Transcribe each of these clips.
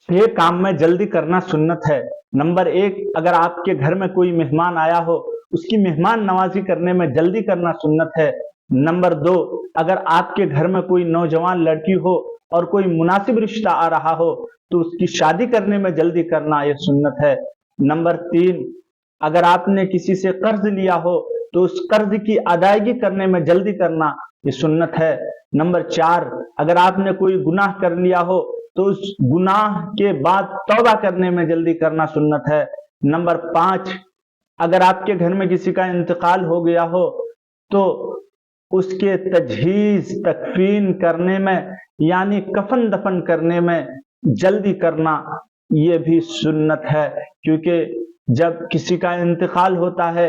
6 کام میں جلدی کرنا سنت ہے۔ نمبر 1، اگر آپ کے گھر میں کوئی مہمان آیا ہو، اس کی مہمان نوازی کرنے میں جلدی کرنا سنت ہے۔ نمبر 2، اگر آپ کے گھر میں کوئی نوجوان لڑکی ہو اور کوئی مناسب رشتہ آ رہا ہو تو اس کی شادی کرنے میں جلدی کرنا یہ سنت ہے۔ نمبر 3، اگر آپ نے کسی سے قرض لیا ہو تو اس قرض کی ادائیگی کرنے میں جلدی کرنا یہ سنت ہے۔ نمبر 4، اگر آپ نے کوئی گناہ کر لیا ہو تو اس گناہ کے بعد توبہ کرنے میں جلدی کرنا سنت ہے۔ نمبر 5، اگر آپ کے گھر میں کسی کا انتقال ہو گیا ہو تو اس کے تجہیز تکفین کرنے میں یعنی کفن دفن کرنے میں جلدی کرنا یہ بھی سنت ہے، کیونکہ جب کسی کا انتقال ہوتا ہے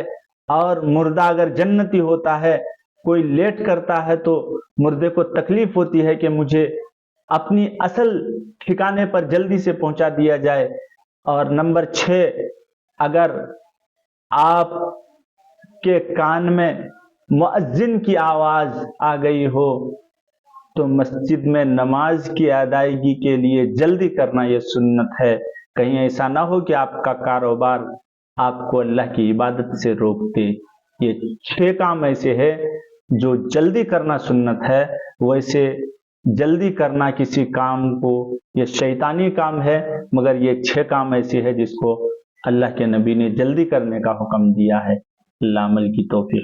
اور مردہ اگر جنتی ہوتا ہے، کوئی لیٹ کرتا ہے تو مردے کو تکلیف ہوتی ہے کہ مجھے اپنی اصل ٹھکانے پر جلدی سے پہنچا دیا جائے۔ اور نمبر 6، اگر آپ کے کان میں مؤذن کی آواز آ گئی ہو تو مسجد میں نماز کی ادائیگی کے لیے جلدی کرنا یہ سنت ہے۔ کہیں ایسا نہ ہو کہ آپ کا کاروبار آپ کو اللہ کی عبادت سے روک دے۔ یہ 6 کام ایسے ہیں جو جلدی کرنا سنت ہے۔ ویسے جلدی کرنا کسی کام کو یہ شیطانی کام ہے، مگر یہ 6 کام ایسے ہیں جس کو اللہ کے نبی نے جلدی کرنے کا حکم دیا ہے۔ اللہ عمل کی توفیق